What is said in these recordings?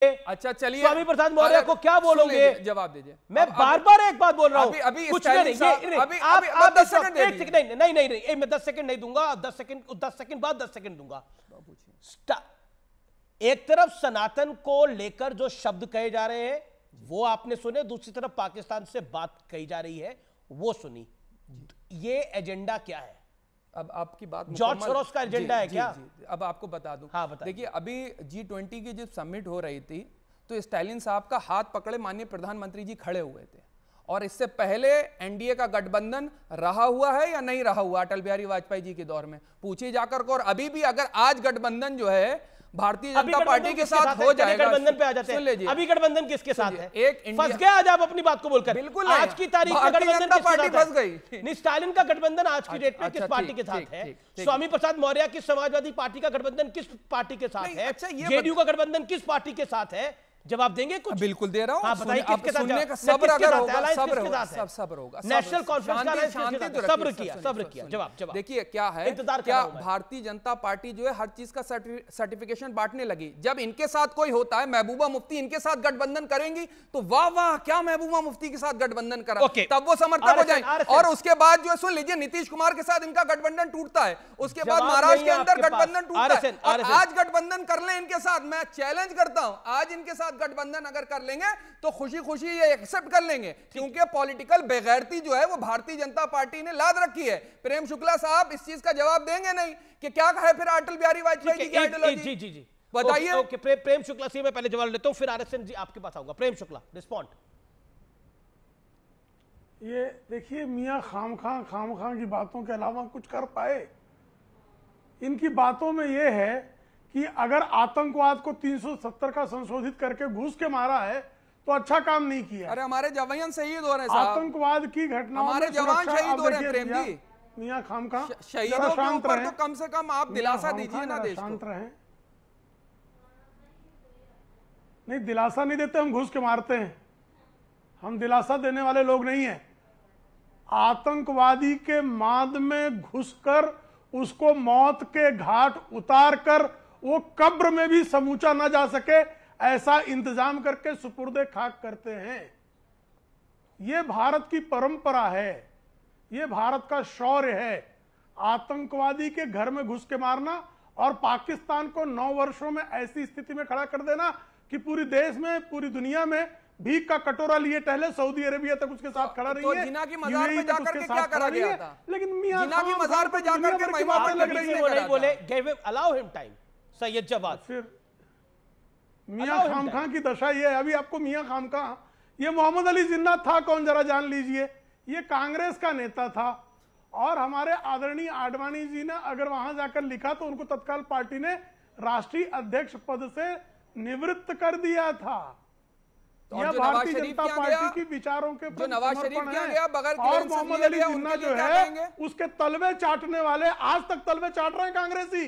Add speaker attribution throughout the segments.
Speaker 1: अच्छा चलिए,
Speaker 2: स्वामी प्रसाद मौर्य को क्या बोलोगे?
Speaker 1: जवाब दीजिए।
Speaker 2: मैं बार बार एक बात बोल रहा हूं,
Speaker 1: अभी
Speaker 2: कुछ नहीं, आप 10 सेकंड नहीं, मैं 10 सेकंड नहीं दूंगा, 10 सेकंड बाद 10 सेकंड दूंगा। एक तरफ सनातन को लेकर जो शब्द कहे जा रहे हैं वो आपने सुने, दूसरी तरफ पाकिस्तान से बात कही जा रही है वो सुनी। ये एजेंडा क्या है?
Speaker 1: अब आपकी बात
Speaker 2: जॉर्ज सोरोस का एजेंडा है क्या?
Speaker 1: अब आपको बता दूं।
Speaker 2: हाँ बताइए।
Speaker 1: देखिए, अभी G20 की जब समिट हो रही थी तो स्टालिन साहब का हाथ पकड़े माननीय प्रधानमंत्री जी खड़े हुए थे, और इससे पहले एनडीए का गठबंधन रहा हुआ है या नहीं रहा हुआ अटल बिहारी वाजपेयी जी के दौर में, पूछिए जाकर को। और अभी भी अगर आज गठबंधन जो है भारतीय जनता पार्टी के साथ हो जाएगा,
Speaker 2: गठबंधन पे आ जाते हैं। अभी गठबंधन किसके साथ है?
Speaker 1: एक
Speaker 2: फंस गए आज आप अपनी बात को बोलकर।
Speaker 1: बिल्कुल
Speaker 2: आज की तारीख में गठबंधन
Speaker 1: पार्टी फंस गई
Speaker 2: नहीं, स्टालिन का गठबंधन आज की डेट में किस पार्टी के साथ है? स्वामी प्रसाद मौर्य की समाजवादी पार्टी का गठबंधन किस पार्टी के साथ है? जेडीयू का गठबंधन किस पार्टी के साथ है? जवाब देंगे कुछ?
Speaker 1: बिल्कुल दे रहा हूं।
Speaker 2: हाँ, बताइए किसके साथ?
Speaker 1: सुनने का सब्र अगर होगा, सब्र होगा,
Speaker 2: नेशनल कॉन्फ्रेंस
Speaker 1: शांति,
Speaker 2: सब्र किया। जवाब
Speaker 1: देखिए क्या है, क्या भारतीय जनता पार्टी जो है हर चीज का सर्टिफिकेशन बांटने लगी। जब इनके साथ कोई होता है, महबूबा मुफ्ती इनके साथ गठबंधन करेंगी तो वाह वाह क्या महबूबा मुफ्ती के साथ गठबंधन करा, तब वो समर्थक हो जाएंगे। और उसके बाद जो है, सुन लीजिए, नीतीश कुमार के साथ इनका गठबंधन टूटता है, उसके बाद महाराष्ट्र के अंदर गठबंधन टूटता है, और आज गठबंधन कर ले इनके साथ। मैं चैलेंज करता हूं, आज इनके साथ गठबंधन अगर कर लेंगे तो खुशी खुशी ये एक्सेप्ट कर लेंगे, क्योंकि पॉलिटिकल बेगैरती जो है वो भारतीय जनता पार्टी ने लाद रखी है। प्रेम शुक्ला साहब इस चीज का जवाब देंगे नहीं कि क्या कहे फिर अटल बिहारी वाजपेयी जी की आइडियोलॉजी? जी बताइए।
Speaker 2: ओके, प्रेम शुक्ला से मैं पहले जवाब लेता हूं, फिर आरएसएन जी आपके पास आऊंगा। प्रेम शुक्ला, रिस्पॉन्ड।
Speaker 3: ये देखिए, मियां खामखा की बातों के अलावा कुछ कर पाए? इनकी बातों में ये है कि अगर आतंकवाद को 370 का संशोधित करके घुस के मारा है तो अच्छा काम नहीं किया।
Speaker 1: अरे हमारे जवान शहीद हो रहे हैं साहब,
Speaker 3: आतंकवाद की घटनाओं में
Speaker 1: हमारे जवान शहीद हो रहे हैं। प्रेम जी,
Speaker 3: मियां खामखा
Speaker 1: शहीदों के ऊपर तो कम से कम आप दिलासा दीजिए ना देश को।
Speaker 3: शांत रहें। नहीं, दिलासा नहीं देते, हम घुस के मारते हैं। हम दिलासा देने वाले लोग नहीं हैं। आतंकवादी के माद में घुसकर उसको मौत के घाट उतार कर वो कब्र में भी समूचा ना जा सके ऐसा इंतजाम करके सुपुर्दे खाक करते हैं। ये भारत की परंपरा है, ये भारत का शौर्य है। आतंकवादी के घर में घुस के मारना और पाकिस्तान को 9 वर्षों में ऐसी स्थिति में खड़ा कर देना कि पूरी देश में, पूरी दुनिया में भीख का कटोरा लिए टहले सौदी अरेबिया तक उसके साथ खड़ा रही है।
Speaker 1: तो जिना की मजार पे जाकर के क्या करा गया था?
Speaker 3: लेकिन मियां
Speaker 1: जिना की मजार पे जाकर के महिमा पर लग रही है,
Speaker 2: वो नहीं बोले, allow him time. Syed Jawad.
Speaker 3: फिर मियां खामखा की दशा ये है। अभी आपको मियां खामखा, ये मोहम्मद अली जिन्ना था कौन जरा जान लीजिए। ये कांग्रेस का नेता था, और हमारे आदरणीय आडवाणी जी ने अगर वहां जाकर लिखा तो उनको तत्काल पार्टी ने राष्ट्रीय अध्यक्ष पद से निवृत्त कर दिया था। यह भारतीय जनता पार्टी की विचारों के प्रति समर्पण है। और मोहम्मद अली जिन्ना जो है उसके तलवे चाटने वाले आज तक तलवे चाट रहे हैं कांग्रेसी।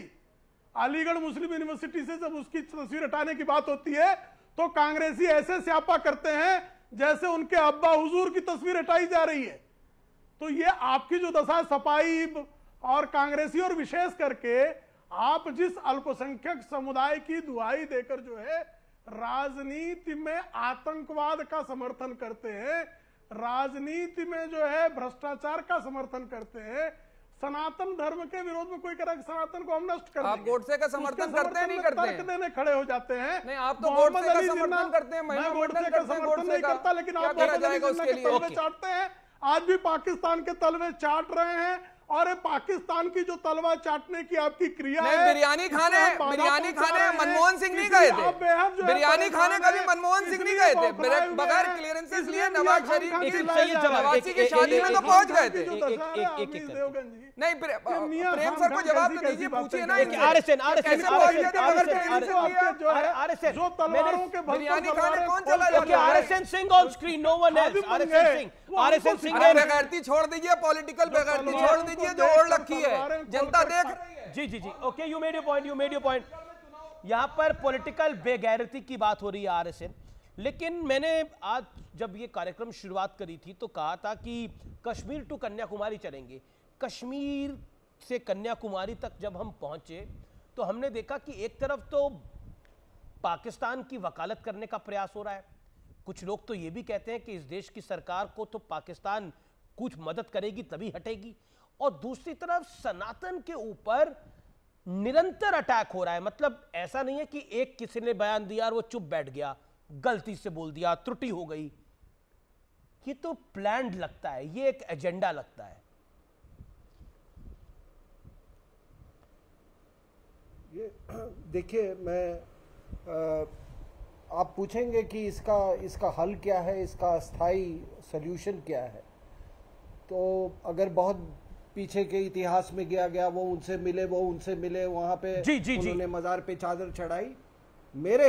Speaker 3: अलीगढ़ मुस्लिम यूनिवर्सिटी से जब उसकी तस्वीर हटाने की बात होती है तो कांग्रेसी ऐसे स्यापा करते हैं जैसे उनके अब्बा हुजूर की तस्वीर हटाई जा रही है। तो ये आपकी जो दशा सपाई और कांग्रेसी, और विशेष करके आप जिस अल्पसंख्यक समुदाय की दुहाई देकर जो है राजनीति में आतंकवाद का समर्थन करते हैं, राजनीति में जो है भ्रष्टाचार का समर्थन करते हैं, सनातन धर्म के विरोध में कोई कह सनातन को हम नष्ट कर देंगे,
Speaker 1: आप गोडसे का समर्थन करते हैं नहीं करते हैं?
Speaker 3: तर्क देने खड़े हो जाते हैं।
Speaker 1: नहीं, आप तो गोडसे का समर्थन करते हैं,
Speaker 3: मैं गोडसे का समर्थन नहीं करता, लेकिन आप मोहम्मद अली जिन्ना के तलवे चाटते हैं। आज भी पाकिस्तान के तलवे चाट रहे हैं, और पाकिस्तान की जो तलवा चाटने की आपकी क्रिया है,
Speaker 1: बिरयानी खाने मनमोहन सिंह नहीं गए थे। बिरयानी खाने कभी मनमोहन सिंह नहीं गए थे, बगैर क्लियरेंसेस लिए नवाज शरीफ की की शादी में तो पहुंच गए थे। नहीं, प्रेम सर को जवाब तो दीजिए, पूछिए ना।
Speaker 3: जो तलवारों के
Speaker 1: बिरयानी खाने कौन चला जाता है?
Speaker 2: RSN Singh on screen, no one else. RSN Singh
Speaker 1: बेगैरती छोड़ दीजिए, पॉलिटिकल बेगैरती छोड़ दीजिए जो ओढ़ रखी है, जनता देख रही है।
Speaker 2: जी okay, you made your point. यहां पर पॉलिटिकल बेगैरती की बात हो रही है आरएसएन, लेकिन मैंने आज जब ये कार्यक्रम शुरुआत करी थी तो कहा था कि कश्मीर टू कन्याकुमारी चलेंगे। कश्मीर से कन्याकुमारी तक जब हम पहुंचे तो हमने देखा कि एक तरफ तो पाकिस्तान की वकालत करने का प्रयास हो रहा है। कुछ लोग तो ये भी कहते हैं कि इस देश की सरकार को तो पाकिस्तान कुछ मदद करेगी तभी हटेगी, और दूसरी तरफ सनातन के ऊपर निरंतर अटैक हो रहा है। मतलब ऐसा नहीं है कि एक किसी ने बयान दिया और वो चुप बैठ गया, गलती से बोल दिया, त्रुटि हो गई। ये तो प्लान्ड लगता है, ये एक एजेंडा लगता है।
Speaker 4: ये देखिए, आप पूछेंगे कि इसका हल क्या है, इसका स्थायी सल्यूशन क्या है, तो अगर बहुत पीछे के इतिहास में गया वो उनसे मिले वहां पे उन्होंने मजार पे चादर चढ़ाई। मेरे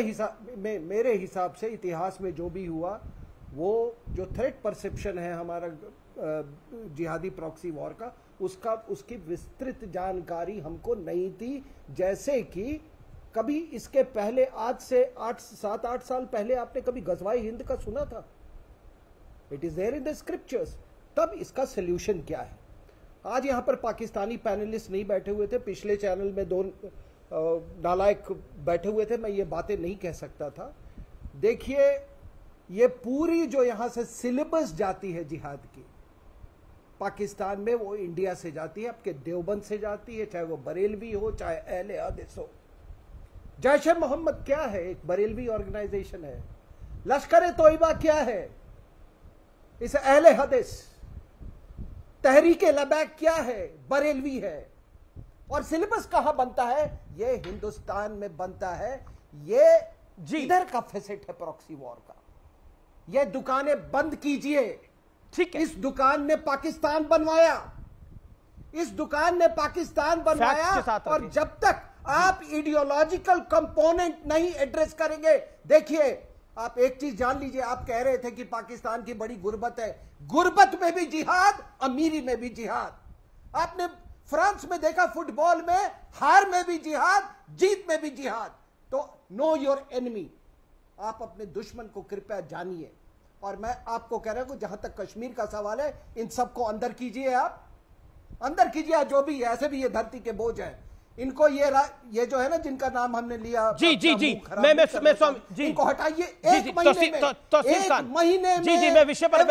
Speaker 4: हिसाब से इतिहास में जो भी हुआ, वो जो थ्रेट परसेप्शन है हमारा जिहादी प्रॉक्सी वॉर का, उसकी विस्तृत जानकारी हमको नहीं थी। जैसे कि कभी इसके पहले, आज से 7-8 साल पहले आपने कभी गजवाए हिंद का सुना था? It is there in the scriptures. तब इसका सोल्यूशन क्या है? आज यहां पर पाकिस्तानी पैनलिस्ट नहीं बैठे हुए थे, पिछले चैनल में 2 नालायक बैठे हुए थे, मैं ये बातें नहीं कह सकता था। देखिए, ये पूरी जो यहां से सिलेबस जाती है जिहाद की पाकिस्तान में, वो इंडिया से जाती है, आपके देवबंद से जाती है, चाहे वो बरेलवी हो चाहे अहले हदीस हो। जैश ए मोहम्मद क्या है? एक बरेलवी ऑर्गेनाइजेशन है। लश्कर ए तोयबा क्या है? इस अहले हदीस। तहरीक लबैक क्या है? बरेलवी है। और सिलेबस कहां बनता है? ये हिंदुस्तान में बनता है। ये इधर का फेसेट है प्रॉक्सी वॉर का। ये दुकानें बंद कीजिए।
Speaker 2: ठीक है,
Speaker 4: इस दुकान ने पाकिस्तान बनवाया, इस दुकान ने पाकिस्तान बनवाया। और जब तक आप आइडियोलॉजिकल कंपोनेंट नहीं एड्रेस करेंगे, देखिए, आप एक चीज जान लीजिए, आप कह रहे थे कि पाकिस्तान की बड़ी गुर्बत है। गुर्बत में भी जिहाद, अमीरी में भी जिहाद। आपने फ्रांस में देखा, फुटबॉल में हार में भी जिहाद, जीत में भी जिहाद। तो नो योर एनिमी। आप अपने दुश्मन को कृपया जानिए। और मैं आपको कह रहा हूं, जहां तक कश्मीर का सवाल है, इन सबको अंदर कीजिए, आप अंदर कीजिए। जो भी ऐसे भी ये धरती के बोझ है, इनको ये जो है ना, जिनका नाम हमने लिया,
Speaker 2: जी मैं स्वामी जी,
Speaker 4: इनको हटाइए। एक महीने में
Speaker 2: जी मैं विषय पर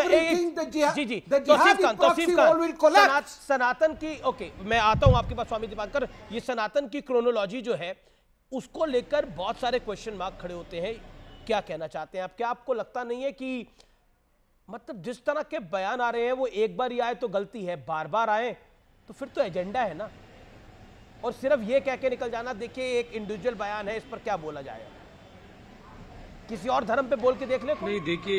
Speaker 2: सनातन की, ओके, मैं आता हूं आपके पास स्वामी दीपांकर। ये सनातन की क्रोनोलॉजी जो है, उसको लेकर बहुत सारे क्वेश्चन मार्क खड़े होते हैं। क्या कहना चाहते हैं आप? क्या आपको लगता नहीं है कि मतलब जिस तरह के बयान आ रहे हैं, वो एक बार ही आए तो गलती है, बार बार आए तो फिर तो एजेंडा है ना? और सिर्फ ये कह के निकल जाना, देखिए एक इंडिविजुअल बयान है, इस पर क्या बोला जाएगा? किसी और धर्म पे बोल के देख ले।
Speaker 5: नहीं, देखिए